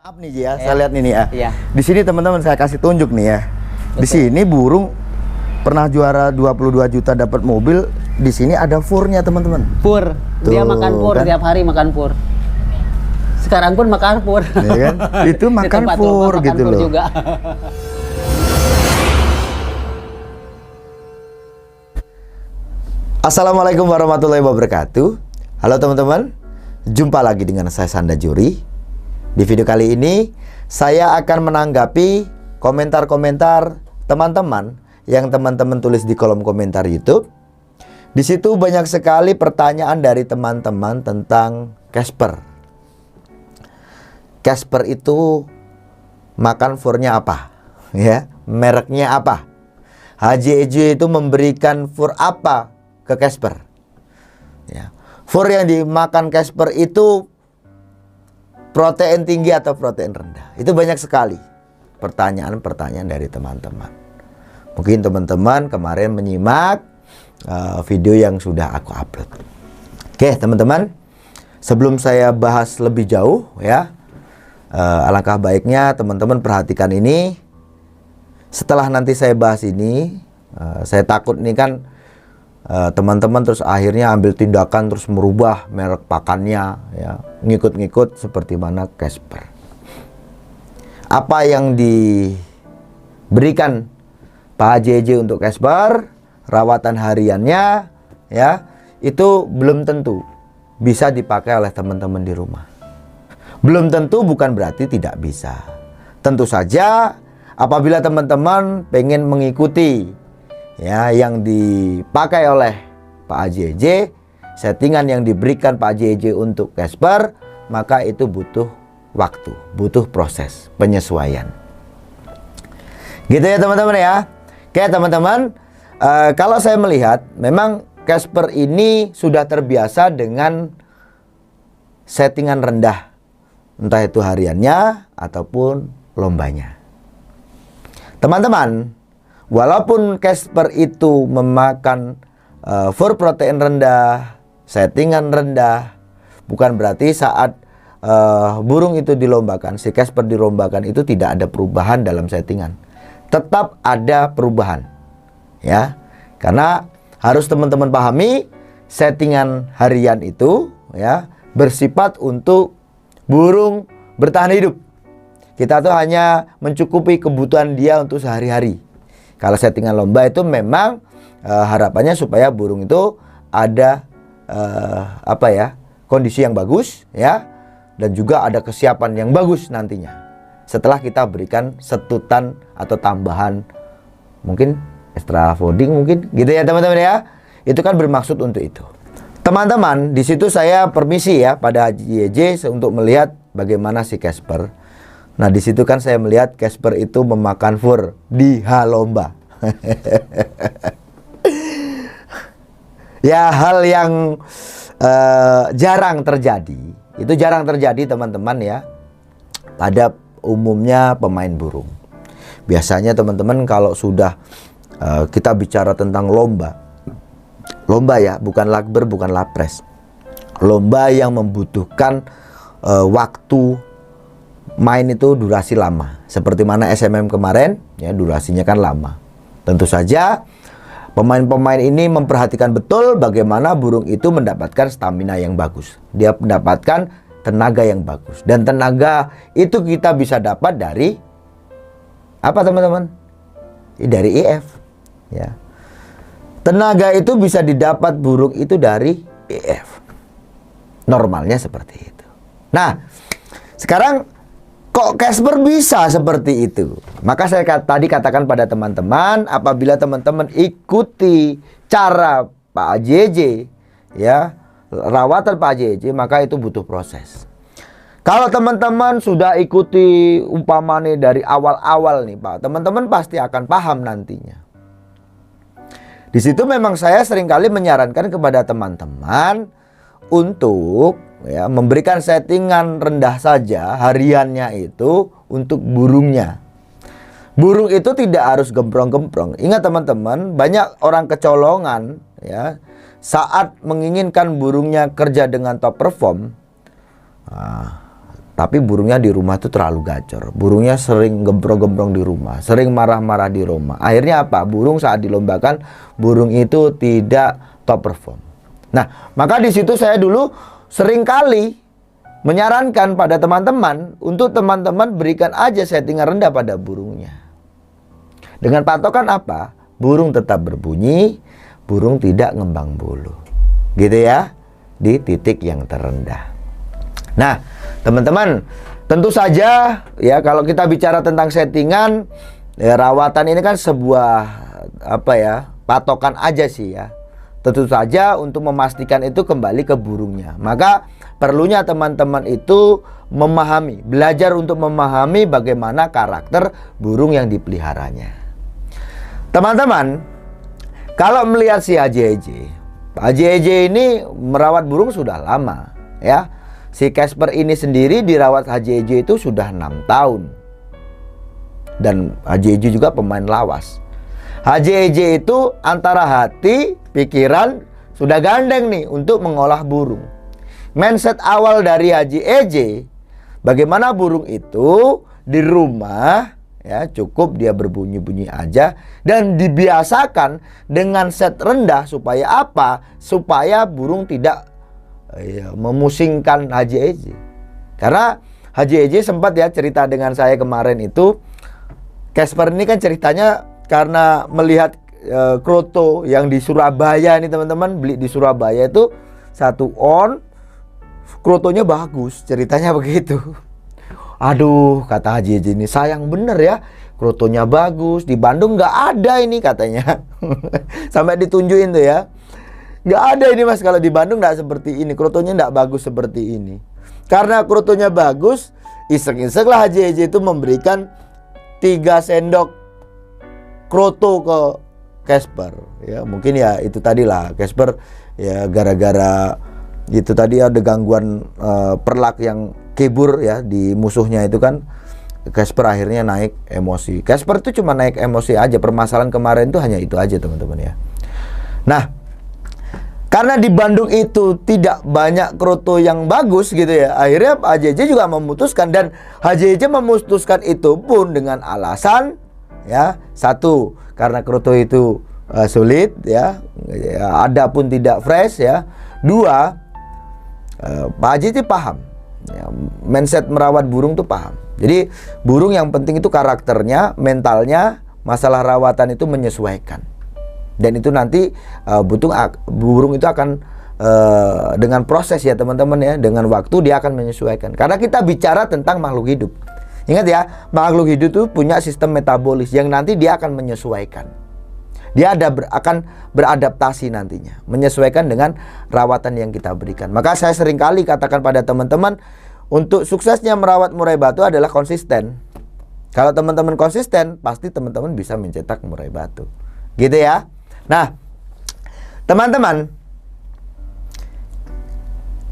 Maaf nih Ji ya, saya lihat nih ya. Iya. Di sini teman-teman saya kasih tunjuk nih ya. Di sini burung pernah juara 22 juta dapat mobil. Di sini ada furnya teman-teman. Pur. Dia Tuh, makan pur kan? tiap hari makan pur. Sekarang pun makan pur. Ya kan? Itu Di makan tempat pur rumah makan gitu pur loh. juga. Assalamualaikum warahmatullahi wabarakatuh. Halo teman-teman, jumpa lagi dengan saya Sanda Juri. Di video kali ini saya akan menanggapi komentar-komentar teman-teman yang teman-teman tulis di kolom komentar YouTube. Di situ banyak sekali pertanyaan dari teman-teman tentang Casper. Casper itu makan furnya apa? Ya, mereknya apa? HJJ itu memberikan fur apa ke Casper? Ya. Fur yang dimakan Casper itu protein tinggi atau protein rendah? Itu banyak sekali pertanyaan-pertanyaan dari teman-teman. Mungkin teman-teman kemarin menyimak video yang sudah aku upload. Oke teman-teman, sebelum saya bahas lebih jauh ya, alangkah baiknya teman-teman perhatikan ini. Setelah nanti saya bahas ini, saya takut nih kan teman-teman terus akhirnya ambil tindakan terus merubah merek pakannya ya, ngikut-ngikut seperti mana Casper. Apa yang diberikan Pak JJ untuk Casper, rawatan hariannya ya, itu belum tentu bisa dipakai oleh teman-teman di rumah. Belum tentu bukan berarti tidak bisa. Tentu saja apabila teman-teman pengen mengikuti ya yang dipakai oleh Pak JJ, settingan yang diberikan Pak JJ untuk Casper, maka itu butuh waktu, butuh proses penyesuaian. Gitu ya teman-teman ya. Oke teman-teman, kalau saya melihat memang Casper ini sudah terbiasa dengan settingan rendah, entah itu hariannya ataupun lombanya. Teman-teman, walaupun Casper itu memakan fur protein rendah, settingan rendah, bukan berarti saat burung itu dilombakan, si Casper dilombakan itu tidak ada perubahan dalam settingan. Tetap ada perubahan ya. Karena harus teman-teman pahami, settingan harian itu ya bersifat untuk burung bertahan hidup. Kita tuh hanya mencukupi kebutuhan dia untuk sehari-hari. Kalau settingan lomba itu memang harapannya supaya burung itu ada kondisi yang bagus ya, dan juga ada kesiapan yang bagus nantinya. Setelah kita berikan setutan atau tambahan mungkin extra fooding mungkin gitu ya teman-teman ya. Itu kan bermaksud untuk itu. Teman-teman, di situ saya permisi ya pada JJ untuk melihat bagaimana si Casper. Nah, di situ kan saya melihat Casper itu memakan fur di lomba. Ya, hal yang jarang terjadi. Itu jarang terjadi teman-teman ya, pada umumnya pemain burung. Biasanya teman-teman kalau sudah kita bicara tentang lomba ya, bukan lakber, bukan lapres. Lomba yang membutuhkan waktu main itu durasi lama. Seperti mana SMM kemarin ya, durasinya kan lama. Tentu saja pemain-pemain ini memperhatikan betul bagaimana burung itu mendapatkan stamina yang bagus. Dia mendapatkan tenaga yang bagus. Dan tenaga itu kita bisa dapat dari apa teman-teman? Dari IF ya. Tenaga itu bisa didapat burung itu dari IF. Normalnya seperti itu. Nah, sekarang kok Casper bisa seperti itu? Maka saya tadi katakan pada teman-teman, apabila teman-teman ikuti cara Pak JJ ya, rawatan Pak JJ, maka itu butuh proses. Kalau teman-teman sudah ikuti umpamanya dari awal-awal nih Pak, teman-teman pasti akan paham nantinya. Di situ memang saya seringkali menyarankan kepada teman-teman untuk ya, memberikan settingan rendah saja hariannya itu untuk burungnya. Burung itu tidak harus gemprong-gemprong. Ingat teman-teman, banyak orang kecolongan ya, saat menginginkan burungnya kerja dengan top perform. Tapi burungnya di rumah itu terlalu gacor. Burungnya sering gemprong-gemprong di rumah, sering marah-marah di rumah. Akhirnya apa? Burung saat dilombakan, burung itu tidak top perform. Nah, maka di situ saya dulu sering kali menyarankan pada teman-teman untuk teman-teman berikan aja settingan rendah pada burungnya. Dengan patokan apa? Burung tetap berbunyi, burung tidak ngembang bulu. Gitu ya, di titik yang terendah. Nah, teman-teman, tentu saja ya kalau kita bicara tentang settingan, ya, rawatan ini kan sebuah patokan aja sih ya. Tentu saja untuk memastikan itu kembali ke burungnya. Maka perlunya teman-teman itu memahami, belajar untuk memahami bagaimana karakter burung yang dipeliharanya. Teman-teman, kalau melihat si Haji Eje ini merawat burung sudah lama ya. Si Casper ini sendiri dirawat Haji Eje itu sudah 6 tahun. Dan Haji Eje juga pemain lawas. Haji Eje itu antara hati, pikiran sudah gandeng nih untuk mengolah burung. Mindset awal dari Haji Eje, bagaimana burung itu di rumah ya cukup dia berbunyi-bunyi aja dan dibiasakan dengan set rendah supaya apa? Supaya burung tidak memusingkan Haji Eje. Karena Haji Eje sempat ya cerita dengan saya kemarin itu, Casper ini kan ceritanya karena melihat kroto yang di Surabaya ini teman-teman, beli di Surabaya itu 1 on, krotonya bagus, ceritanya begitu. Aduh, kata Haji Eje ini sayang bener ya, krotonya bagus, di Bandung nggak ada ini katanya. Sampai ditunjukin tuh ya, nggak ada ini mas, kalau di Bandung nggak seperti ini, krotonya nggak bagus seperti ini. Karena krotonya bagus, iseng-iseng lah Haji Eje itu memberikan 3 sendok kroto ke Casper. Ya mungkin ya itu tadi lah, Casper ya gara-gara itu tadi ada gangguan perlak yang kebur ya di musuhnya itu kan, Casper akhirnya naik emosi. Casper itu cuma naik emosi aja, permasalahan kemarin itu hanya itu aja teman-teman ya. Nah, karena di Bandung itu tidak banyak kroto yang bagus gitu ya, akhirnya Haji Eje juga memutuskan, dan Haji Eje memutuskan itu pun dengan alasan ya, 1 karena kroto itu sulit ya, ada pun tidak fresh ya. 2, Pak Haji Eje paham ya, mindset merawat burung tuh paham. Jadi burung yang penting itu karakternya, mentalnya, masalah rawatan itu menyesuaikan. Dan itu nanti burung itu akan dengan proses ya teman-teman ya, dengan waktu dia akan menyesuaikan. Karena kita bicara tentang makhluk hidup. Ingat ya, makhluk hidup itu punya sistem metabolis yang nanti dia akan menyesuaikan. Dia akan beradaptasi nantinya, menyesuaikan dengan rawatan yang kita berikan. Maka saya seringkali katakan pada teman-teman, untuk suksesnya merawat murai batu adalah konsisten. Kalau teman-teman konsisten, pasti teman-teman bisa mencetak murai batu. Gitu ya. Nah, teman-teman,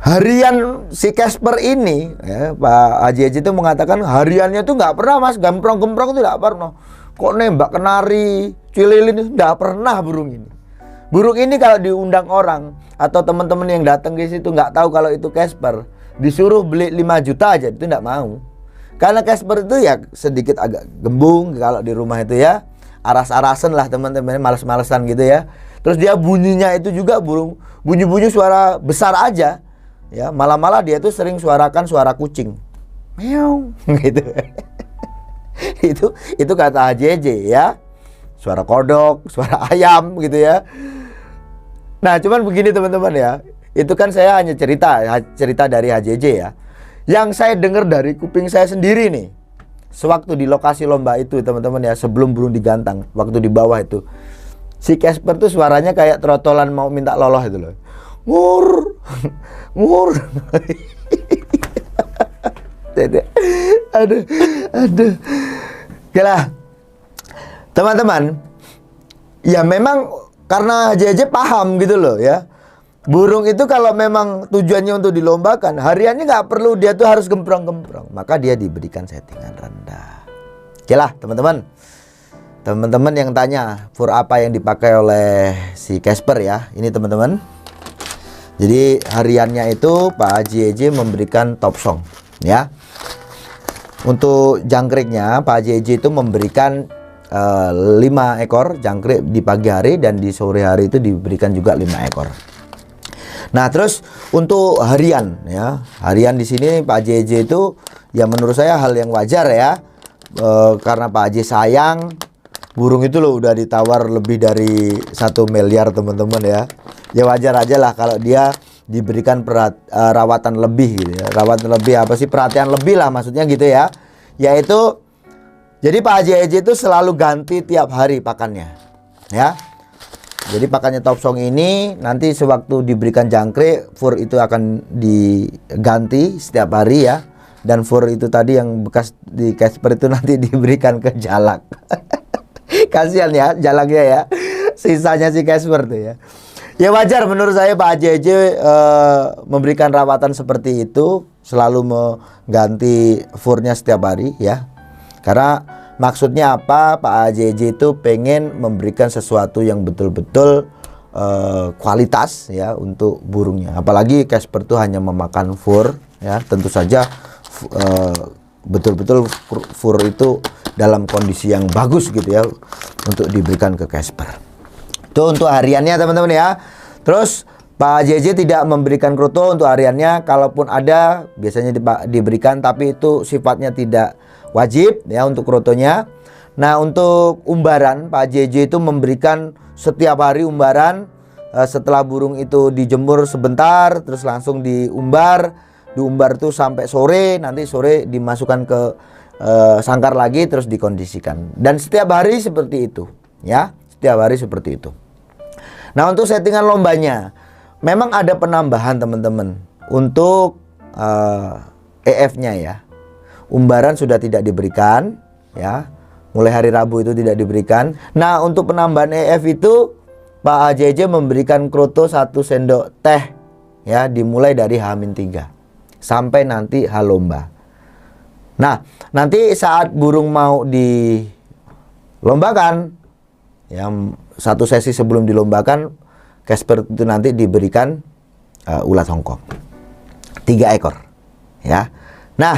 harian si Casper ini ya, Pak Haji Eje itu mengatakan hariannya tuh nggak pernah mas, gemprong-gemprong itu nggak pernah. Kok nembak kenari, cililin, nggak pernah burung ini. Burung ini kalau diundang orang atau teman-teman yang datang ke situ nggak tahu kalau itu Casper, disuruh beli 5 juta aja itu nggak mau. Karena Casper itu ya sedikit agak gembung kalau di rumah itu ya. Aras-arasan lah teman-teman, males-malesan gitu ya. Terus dia bunyinya itu juga burung bunyi-bunyi suara besar aja ya, malah-malah dia tuh sering suarakan suara kucing meow gitu. itu kata Haji Eje ya, suara kodok, suara ayam gitu ya. Nah cuman begini teman-teman ya, itu kan saya hanya cerita dari Haji Eje ya. Yang saya dengar dari kuping saya sendiri nih, sewaktu di lokasi lomba itu teman-teman ya, sebelum burung digantang, waktu di bawah itu, si Casper tuh suaranya kayak trotolan mau minta loloh itu loh. Ngur, ngur. Aduh. Oke lah, teman-teman, ya memang karena Haji Eje paham gitu loh ya. Burung itu kalau memang tujuannya untuk dilombakan, hariannya nggak perlu dia tuh harus gemprong-gemprong, maka dia diberikan settingan rendah. Oke lah teman-teman. Teman-teman yang tanya fur apa yang dipakai oleh si Casper ya, ini teman-teman. Jadi hariannya itu Pak Haji Eje memberikan top song ya. Untuk jangkriknya Pak JJ itu memberikan 5 ekor jangkrik di pagi hari, dan di sore hari itu diberikan juga 5 ekor. Nah, terus untuk harian ya, harian di sini Pak JJ itu ya menurut saya hal yang wajar ya, karena Pak JJ sayang burung itu loh, udah ditawar lebih dari 1 miliar teman-teman ya. Ya wajar aja lah kalau dia diberikan rawatan lebih gitu ya. Rawatan lebih apa sih, perhatian lebih lah maksudnya gitu ya. Yaitu jadi Pak JJ itu selalu ganti tiap hari pakannya ya. Jadi pakannya Topsong ini nanti sewaktu diberikan jangkrik, fur itu akan diganti setiap hari ya. Dan fur itu tadi yang bekas di Casper itu nanti diberikan ke jalak. Kasihan ya jalaknya ya. Sisanya si Casper tuh ya. Ya wajar menurut saya Pak JJ memberikan rawatan seperti itu, selalu mengganti furnya setiap hari ya. Karena maksudnya apa? Pak JJ itu pengen memberikan sesuatu yang betul-betul kualitas ya untuk burungnya. Apalagi Casper itu hanya memakan fur ya. Tentu saja betul-betul fur itu dalam kondisi yang bagus gitu ya untuk diberikan ke Casper. Itu untuk hariannya teman-teman ya. Terus Pak JJ tidak memberikan kroto untuk hariannya. Kalaupun ada biasanya diberikan, tapi itu sifatnya tidak wajib ya untuk krotonya. Nah, untuk umbaran Pak JJ itu memberikan setiap hari umbaran. Setelah burung itu dijemur sebentar, terus langsung diumbar tuh sampai sore. Nanti sore dimasukkan ke sangkar lagi, terus dikondisikan. Dan setiap hari seperti itu ya, setiap hari seperti itu. Nah, untuk settingan lombanya memang ada penambahan teman-teman untuk EF-nya ya. Umbaran sudah tidak diberikan ya, mulai hari Rabu itu tidak diberikan. Nah, untuk penambahan EF itu Pak JJ memberikan kroto 1 sendok teh ya, dimulai dari H-3 sampai nanti H lomba. Nah, nanti saat burung mau dilombakan ya, 1 sesi sebelum dilombakan, Casper itu nanti diberikan ulat Hongkong 3 ekor ya. Nah,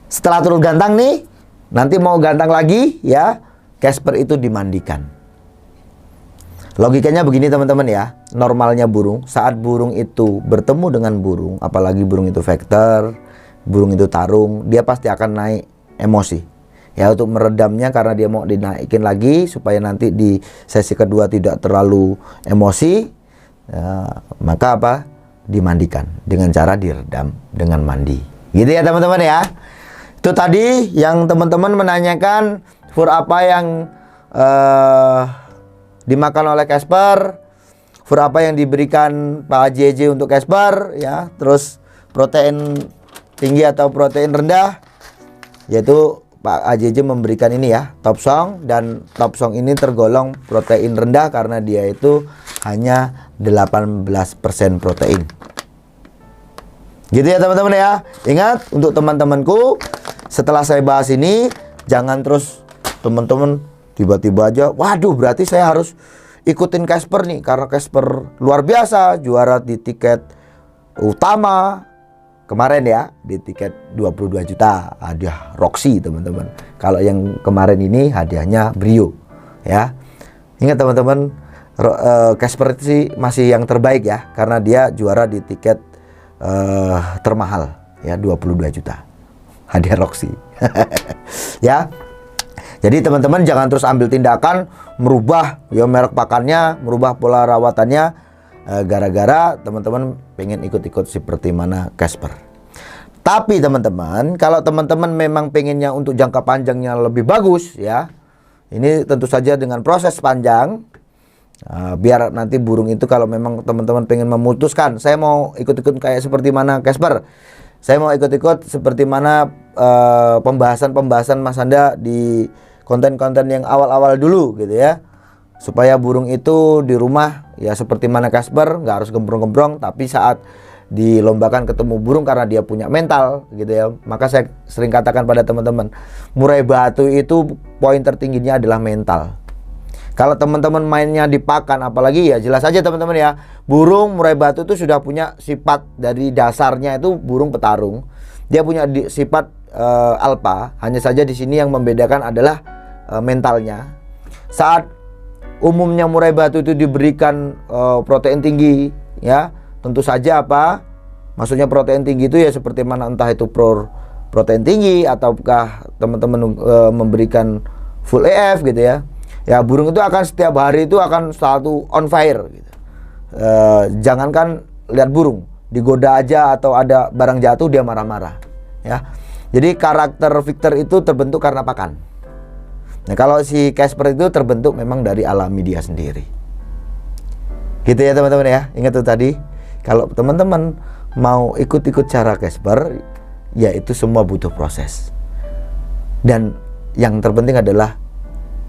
setelah turun gantang nih, nanti mau gantang lagi ya, Casper itu dimandikan. Logikanya begini teman-teman ya. Normalnya burung, saat burung itu bertemu dengan burung, apalagi burung itu vector, burung itu tarung, dia pasti akan naik emosi ya, untuk meredamnya karena dia mau dinaikin lagi supaya nanti di sesi kedua tidak terlalu emosi ya, maka apa? Dimandikan dengan cara diredam dengan mandi. Gitu ya teman-teman ya. Itu tadi yang teman-teman menanyakan fur apa yang dimakan oleh Casper, fur apa yang diberikan Pak JJ untuk Casper ya, terus protein tinggi atau protein rendah, yaitu Pak JJ memberikan ini ya, Topsong, dan Topsong ini tergolong protein rendah karena dia itu hanya 18% protein. Gitu ya teman-teman ya. Ingat untuk teman-temanku, setelah saya bahas ini jangan terus teman-teman tiba-tiba aja, waduh berarti saya harus ikutin Casper nih karena Casper luar biasa, juara di tiket utama kemarin ya, di tiket 22 juta hadiah Roxy teman-teman. Kalau yang kemarin ini hadiahnya Brio ya. Ingat teman-teman, Casper sih masih yang terbaik ya, karena dia juara di tiket termahal ya, 22 juta hadiah Roxy. Ya. Jadi teman-teman jangan terus ambil tindakan merubah ya merek pakannya, merubah pola rawatannya gara-gara teman-teman pengen ikut-ikut seperti mana Casper. Tapi teman-teman, kalau teman-teman memang pengennya untuk jangka panjangnya lebih bagus ya, ini tentu saja dengan proses panjang. Biar nanti burung itu kalau memang teman-teman pengen memutuskan, saya mau ikut-ikut kayak seperti mana Casper, saya mau ikut-ikut seperti mana pembahasan-pembahasan Mas Anda di konten-konten yang awal-awal dulu gitu ya, supaya burung itu di rumah ya seperti mana Casper, nggak harus gembrong-gembrong, tapi saat dilombakan ketemu burung karena dia punya mental gitu ya. Maka saya sering katakan pada teman-teman, murai batu itu poin tertingginya adalah mental. Kalau teman-teman mainnya di pakan, apalagi ya jelas aja teman-teman ya, burung murai batu itu sudah punya sifat dari dasarnya itu burung petarung. Dia punya sifat alpha, hanya saja di sini yang membedakan adalah mentalnya. Saat umumnya murai batu itu diberikan protein tinggi, ya tentu saja apa? Maksudnya protein tinggi itu ya seperti mana, entah itu protein tinggi ataukah teman-teman memberikan full EF gitu ya. Ya burung itu akan setiap hari itu akan selalu on fire gitu. Jangankan lihat burung, digoda aja atau ada barang jatuh dia marah-marah ya. Jadi karakter Victor itu terbentuk karena pakan. Nah kalau si Casper itu terbentuk memang dari alami dia sendiri. Gitu ya teman-teman ya. Ingat tuh tadi, kalau teman-teman mau ikut-ikut cara Casper, ya itu semua butuh proses. Dan yang terpenting adalah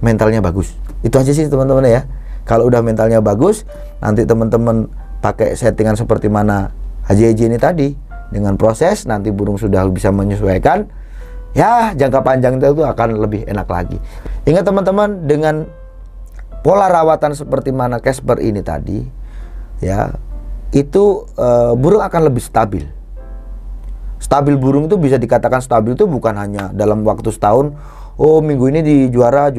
mentalnya bagus. Itu aja sih teman-teman ya. Kalau udah mentalnya bagus, nanti teman-teman pakai settingan seperti mana HJJ ini tadi, dengan proses nanti burung sudah bisa menyesuaikan. Ya jangka panjang itu akan lebih enak lagi. Ingat teman-teman, dengan pola rawatan seperti mana Casper ini tadi, ya itu burung akan lebih stabil. Stabil burung itu bisa dikatakan stabil itu bukan hanya dalam waktu setahun. Oh minggu ini di juara,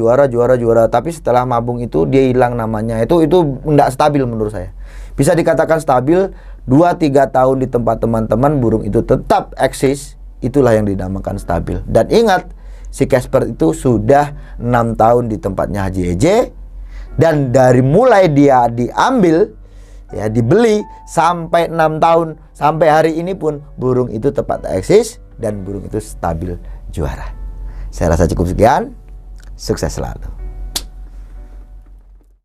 tapi setelah mabung itu dia hilang namanya. Itu enggak stabil menurut saya. Bisa dikatakan stabil 2-3 tahun di tempat teman-teman, burung itu tetap eksis. Itulah yang dinamakan stabil. Dan ingat, si Casper itu sudah 6 tahun di tempatnya Haji Eje. Dan dari mulai dia diambil, ya dibeli sampai 6 tahun, sampai hari ini pun burung itu tetap eksis dan burung itu stabil juara. Saya rasa cukup sekian. Sukses selalu.